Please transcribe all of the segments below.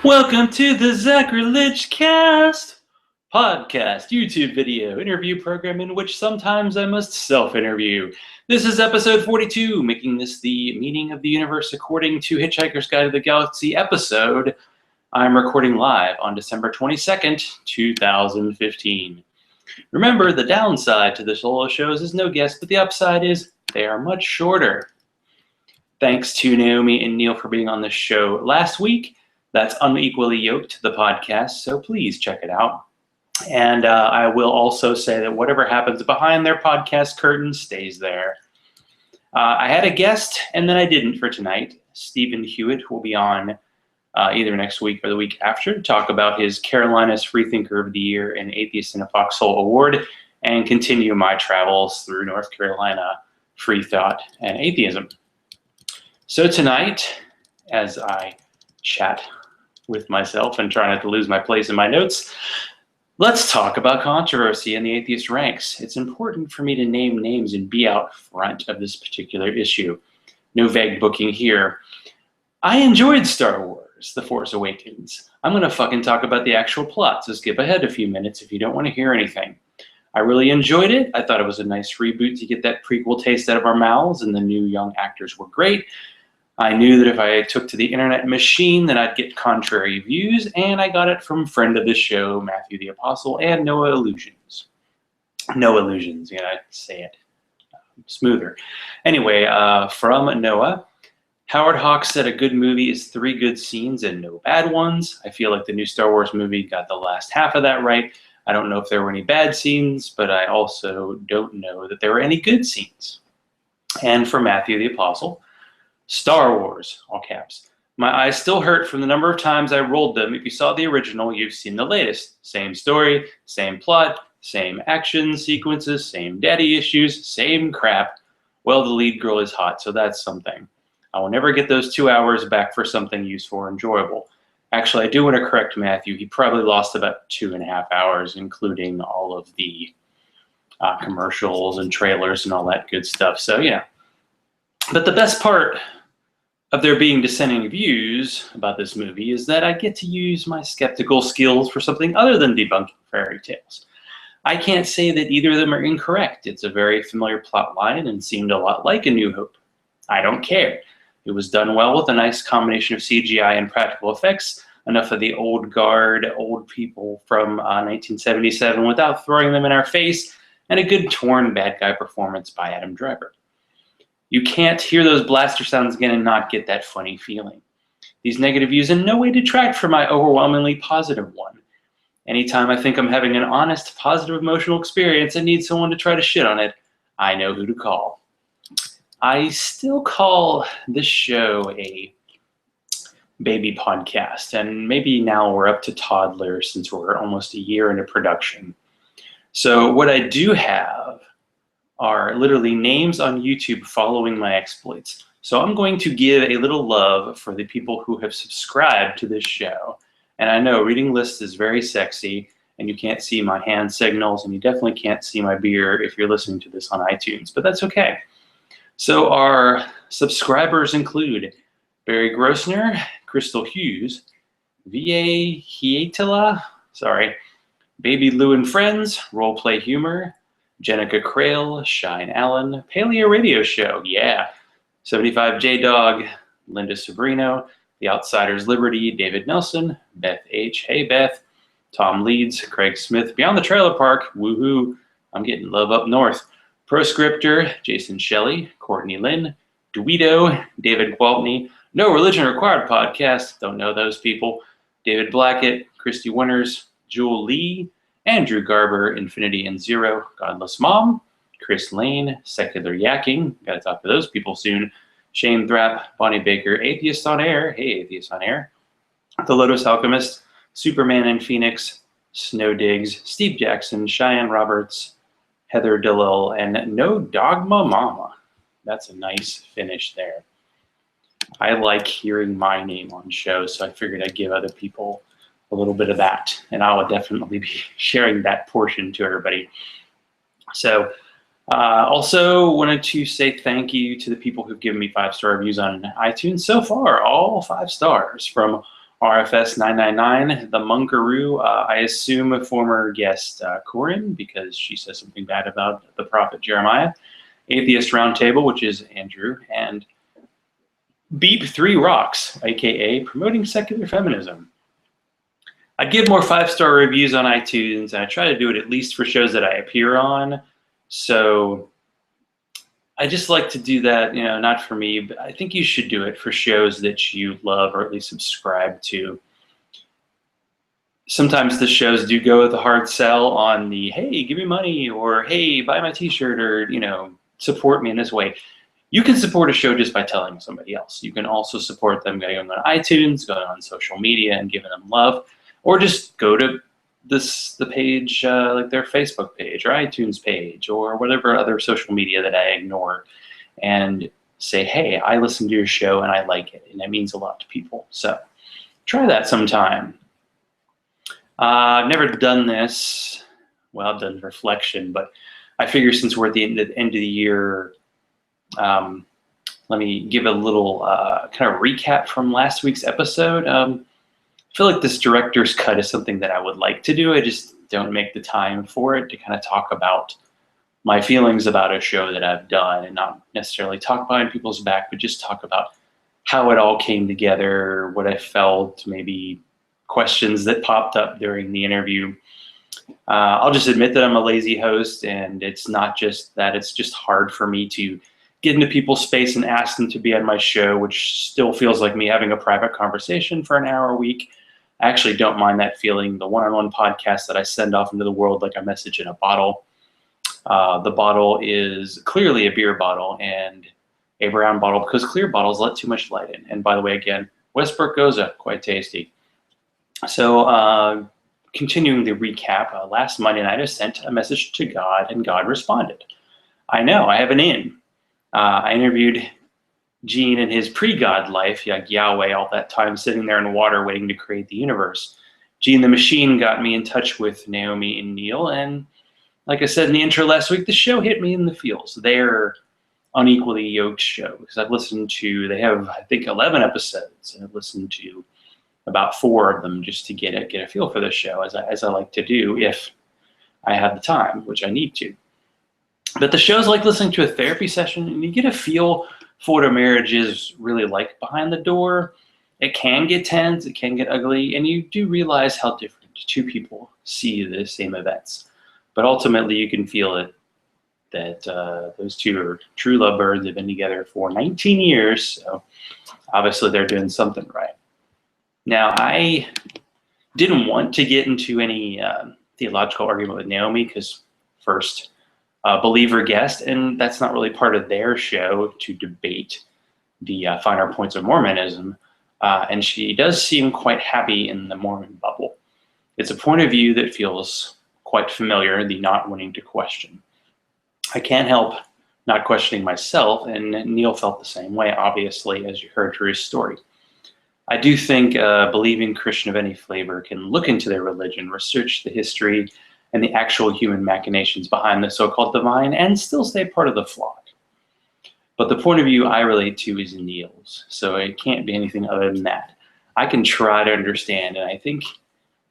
Welcome to the Zachrilege Cast podcast, YouTube video, interview program in which sometimes I must self-interview. This is episode 42, making this the meaning of the universe according to Hitchhiker's Guide to the Galaxy episode. I'm recording live on December 22nd, 2015. Remember, the downside to the solo shows is no guest, but the upside is they are much shorter. Thanks to Naomi and Neil for being on the show last week. That's Unequally Yoked, the podcast, so please check it out. And I will also say that whatever happens behind their podcast curtain stays there. I had a guest, and then I didn't for tonight. Stephen Hewitt will be on either next week or the week after to talk about his Carolina's Freethinker of the Year and Atheist in a Foxhole Award and continue my travels through North Carolina, free thought, and atheism. So tonight, as I chat with myself and try not to lose my place in my notes, let's talk about controversy in the atheist ranks. It's important for me to name names and be out front of this particular issue. No vague booking here. I enjoyed Star Wars, The Force Awakens. I'm going to fucking talk about the actual plot, so skip ahead a few minutes if you don't want to hear anything. I really enjoyed it. I thought it was a nice reboot to get that prequel taste out of our mouths, and the new young actors were great. I knew that if I took to the internet machine, then I'd get contrary views, and I got it from friend of the show, Matthew the Apostle, and Noah Illusions. No Illusions, you gotta say it smoother. Anyway, from Noah, Howard Hawks said a good movie is 3 good scenes and no bad ones. I feel like the new Star Wars movie got the last half of that right. I don't know if there were any bad scenes, but I also don't know that there were any good scenes. And for Matthew the Apostle, Star Wars, all caps. My eyes still hurt from the number of times I rolled them. If you saw the original, you've seen the latest. Same story, same plot, same action sequences, same daddy issues, same crap. Well, the lead girl is hot, so that's something. I will never get those 2 hours back for something useful or enjoyable. Actually, I do want to correct Matthew. He probably lost about 2.5 hours, including all of the commercials and trailers and all that good stuff. So, yeah. But the best part of there being dissenting views about this movie is that I get to use my skeptical skills for something other than debunking fairy tales. I can't say that either of them are incorrect. It's a very familiar plot line and seemed a lot like A New Hope. I don't care. It was done well with a nice combination of CGI and practical effects, enough of the old guard, old people from 1977 without throwing them in our face, and a good torn bad guy performance by Adam Driver. You can't hear those blaster sounds again and not get that funny feeling. These negative views in no way detract from my overwhelmingly positive one. Anytime I think I'm having an honest, positive emotional experience and need someone to try to shit on it, I know who to call. I still call this show a baby podcast, and maybe now we're up to toddler since we're almost a year into production. So what I do have are literally names on YouTube following my exploits. So I'm going to give a little love for the people who have subscribed to this show. And I know reading lists is very sexy, and you can't see my hand signals, and you definitely can't see my beard if you're listening to this on iTunes, but that's okay. So our subscribers include Barry Grossner, Crystal Hughes, V.A. Hietala, Baby Lou and Friends, Roleplay Humor, Jenica Crail, Shine Allen, Paleo Radio Show, yeah, 75J Dog, Linda Sabrino, The Outsiders Liberty, David Nelson, Beth H, hey Beth, Tom Leeds, Craig Smith, Beyond the Trailer Park, woohoo, I'm getting love up north, Proscriptor, Jason Shelley, Courtney Lynn, Duito, David Gwaltney, No Religion Required Podcast, don't know those people, David Blackett, Christy Winters, Jewel Lee, Andrew Garber, Infinity and Zero, Godless Mom, Chris Lane, Secular Yakking, gotta talk to those people soon, Shane Thrapp, Bonnie Baker, Atheist on Air, hey Atheist on Air, The Lotus Alchemist, Superman and Phoenix, Snow Diggs, Steve Jackson, Cheyenne Roberts, Heather Dillil, and No Dogma Mama. That's a nice finish there. I like hearing my name on shows, so I figured I'd give other people a little bit of that, and I will definitely be sharing that portion to everybody. So also wanted to say thank you to the people who've given me 5-star reviews on iTunes so far, all 5 stars, from RFS 999, the Munkaroo, I assume a former guest Corin, because she says something bad about the prophet Jeremiah. Atheist Roundtable, which is Andrew, and Beep 3 Rocks, aka Promoting Secular Feminism. I give more 5-star reviews on iTunes, and I try to do it at least for shows that I appear on. So I just like to do that, not for me, but I think you should do it for shows that you love or at least subscribe to. Sometimes the shows do go with a hard sell on the, hey, give me money, or hey, buy my t-shirt, or, support me in this way. You can support a show just by telling somebody else. You can also support them going on iTunes, going on social media and giving them love, or just go to the page, like their Facebook page or iTunes page or whatever other social media that I ignore, and say, hey, I listen to your show and I like it, and it means a lot to people. So try that sometime. I've never done this. Well, I've done reflection, but I figure since we're at the end of the year, let me give a little kind of recap from last week's episode. I feel like this director's cut is something that I would like to do. I just don't make the time for it to kind of talk about my feelings about a show that I've done, and not necessarily talk behind people's back, but just talk about how it all came together, what I felt, maybe questions that popped up during the interview. I'll just admit that I'm a lazy host, and it's not just that, it's just hard for me to get into people's space and ask them to be on my show, which still feels like me having a private conversation for an hour a week. I actually don't mind that feeling. The one-on-one podcast that I send off into the world like a message in a bottle. The bottle is clearly a beer bottle and a brown bottle, because clear bottles let too much light in. And by the way, again, Westbrook Goza, quite tasty. So continuing the recap, last Monday night I sent a message to God, and God responded. I know, I have an in. I interviewed Gene in his pre-God life, like Yahweh, all that time sitting there in water waiting to create the universe. Gene the Machine got me in touch with Naomi and Neil, and like I said in the intro last week, the show hit me in the feels. They're Unequally Yoked show, because I've listened to, they have, I think, 11 episodes, and I've listened to about 4 of them just to get a feel for the show, as I like to do if I have the time, which I need to. But the show's like listening to a therapy session, and you get a feel for what a marriage is really like behind the door. It can get tense, it can get ugly, and you do realize how different two people see the same events. But ultimately, you can feel it that those two are true lovebirds. They've been together for 19 years, so obviously they're doing something right. Now, I didn't want to get into any theological argument with Naomi, because first, believer guest, and that's not really part of their show to debate the finer points of Mormonism. And she does seem quite happy in the Mormon bubble. It's a point of view that feels quite familiar, the not wanting to question. I can't help not questioning myself, and Neil felt the same way, obviously, as you heard through his story. I do think a believing Christian of any flavor can look into their religion, research the history and the actual human machinations behind the so-called divine, and still stay part of the flock. But the point of view I relate to is Neil's, so it can't be anything other than that. I can try to understand, and I think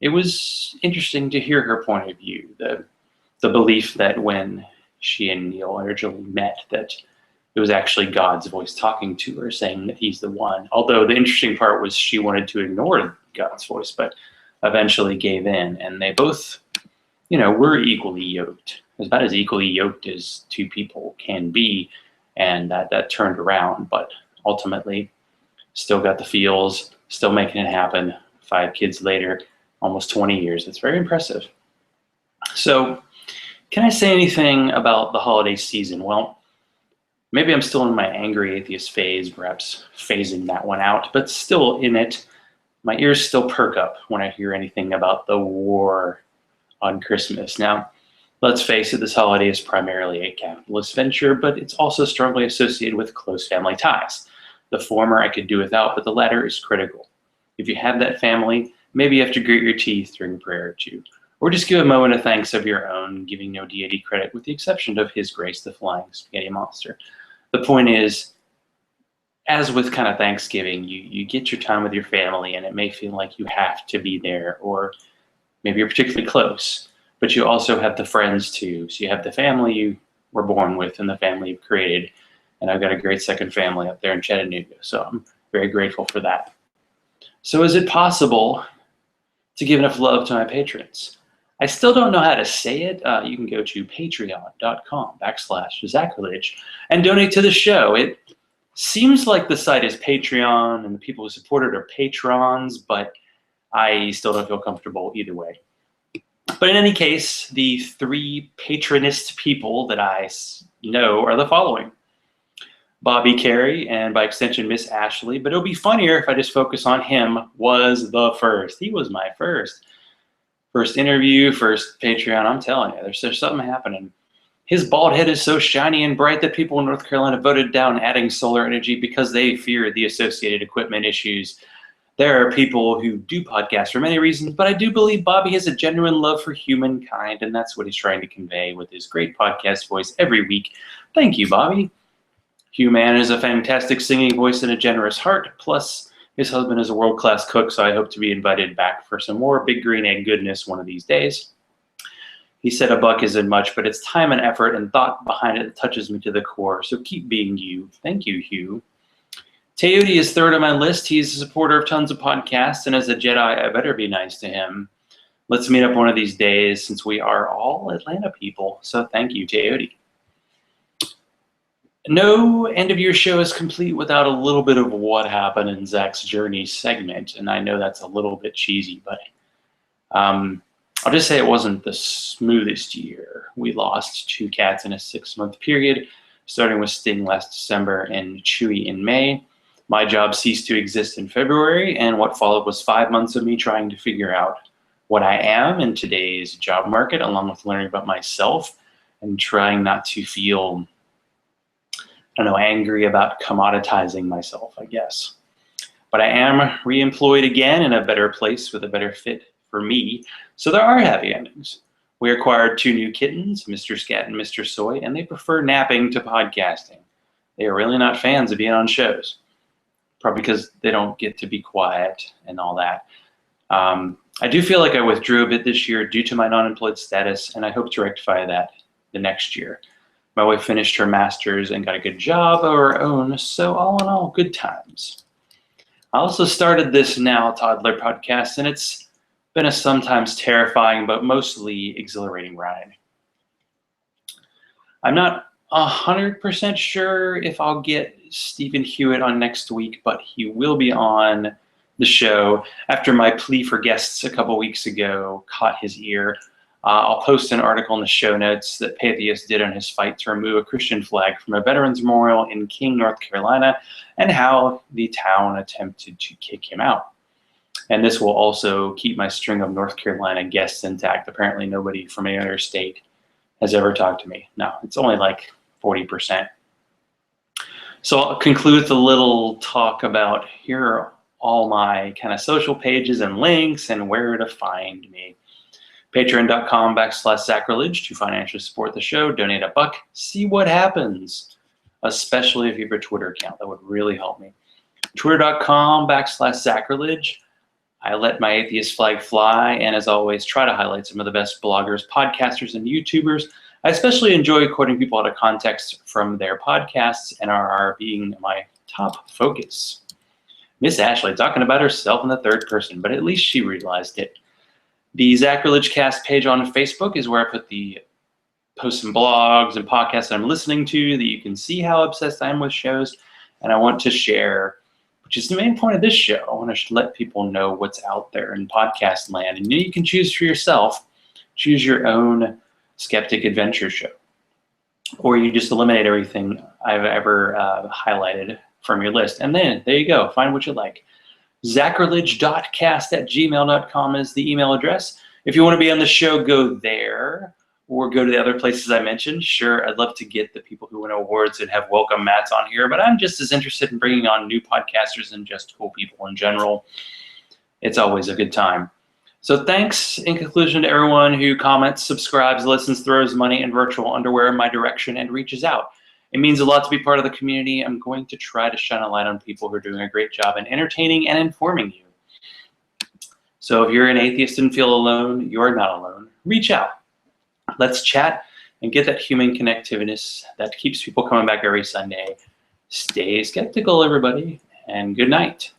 it was interesting to hear her point of view, the belief that when she and Neil originally met, that it was actually God's voice talking to her, saying that he's the one. Although the interesting part was she wanted to ignore God's voice, but eventually gave in, and they both, were equally yoked, about as equally yoked as two people can be, and that turned around, but ultimately still got the feels, still making it happen. 5 kids later, almost 20 years. It's very impressive. So, can I say anything about the holiday season? Well, maybe I'm still in my angry atheist phase, perhaps phasing that one out, but still in it. My ears still perk up when I hear anything about the war on Christmas. Now, let's face it, this holiday is primarily a capitalist venture, but it's also strongly associated with close family ties. The former I could do without, but the latter is critical. If you have that family, maybe you have to grit your teeth during prayer or two, or just give a moment of thanks of your own, giving no deity credit with the exception of His Grace, the Flying Spaghetti Monster. The point is, as with kind of Thanksgiving, you get your time with your family, and it may feel like you have to be there, or maybe you're particularly close, but you also have the friends too. So you have the family you were born with and the family you've created. And I've got a great second family up there in Chattanooga, so I'm very grateful for that. So is it possible to give enough love to my patrons? I still don't know how to say it. You can go to patreon.com/Zachrilege and donate to the show. It seems like the site is Patreon and the people who support it are patrons, but I still don't feel comfortable either way. But in any case, the three patronist people that I know are the following: Bobby Carey, and by extension, Miss Ashley. But it'll be funnier if I just focus on him. Was the first. He was my first interview, first Patreon. I'm telling you, there's something happening. His bald head is so shiny and bright that people in North Carolina voted down adding solar energy because they feared the associated equipment issues. There are people who do podcasts for many reasons, but I do believe Bobby has a genuine love for humankind, and that's what he's trying to convey with his great podcast voice every week. Thank you, Bobby. Hugh Mann is a fantastic singing voice and a generous heart, plus his husband is a world-class cook, so I hope to be invited back for some more Big Green Egg goodness one of these days. He said $1 isn't much, but it's time and effort and thought behind it that touches me to the core, so keep being you. Thank you, Hugh. Teody is third on my list. He's a supporter of tons of podcasts, and as a Jedi, I better be nice to him. Let's meet up one of these days, since we are all Atlanta people, so thank you, Teody. No end of your show is complete without a little bit of what happened in Zach's journey segment, and I know that's a little bit cheesy, but I'll just say it wasn't the smoothest year. We lost 2 cats in a 6-month period, starting with Sting last December and Chewy in May. My job ceased to exist in February, and what followed was 5 months of me trying to figure out what I am in today's job market, along with learning about myself and trying not to feel, angry about commoditizing myself, I guess. But I am re-employed again in a better place with a better fit for me, so there are happy endings. We acquired 2 new kittens, Mr. Scat and Mr. Soy, and they prefer napping to podcasting. They are really not fans of being on shows, probably because they don't get to be quiet and all that. I do feel like I withdrew a bit this year due to my non-employed status, and I hope to rectify that the next year. My wife finished her master's and got a good job of her own, so all in all, good times. I also started this Now Toddler podcast, and it's been a sometimes terrifying but mostly exhilarating ride. I'm not 100% sure if I'll get Stephen Hewitt on next week, but he will be on the show after my plea for guests a couple weeks ago caught his ear. I'll post an article in the show notes that Patheus did on his fight to remove a Christian flag from a veterans memorial in King, North Carolina, and how the town attempted to kick him out. And this will also keep my string of North Carolina guests intact. Apparently nobody from any other state has ever talked to me. No, it's only like 40%. So I'll conclude with a little talk about here are all my kind of social pages and links and where to find me. Patreon.com/Zachrilege to financially support the show. Donate $1. See what happens, especially if you have a Twitter account. That would really help me. Twitter.com/Zachrilege. I let my atheist flag fly, and as always, try to highlight some of the best bloggers, podcasters, and YouTubers. I especially enjoy quoting people out of context from their podcasts and are being my top focus. Miss Ashley talking about herself in the third person, but at least she realized it. The Zachrilege Cast page on Facebook is where I put the posts and blogs and podcasts that I'm listening to, that you can see how obsessed I am with shows, and I want to share, which is the main point of this show. I want to let people know what's out there in podcast land, and you can choose for yourself. Choose your own skeptic adventure show, or you just eliminate everything I've ever highlighted from your list, and then there you go. Find what you like. Zachrilege.cast@gmail.com is the email address. If you want to be on the show, go there, or go to the other places I mentioned. Sure, I'd love to get the people who win awards and have welcome mats on here, but I'm just as interested in bringing on new podcasters and just cool people in general. It's always a good time. So thanks in conclusion to everyone who comments, subscribes, listens, throws money and virtual underwear in my direction, and reaches out. It means a lot to be part of the community. I'm going to try to shine a light on people who are doing a great job in entertaining and informing you. So if you're an atheist and feel alone, you're not alone. Reach out. Let's chat and get that human connectivity that keeps people coming back every Sunday. Stay skeptical, everybody, and good night.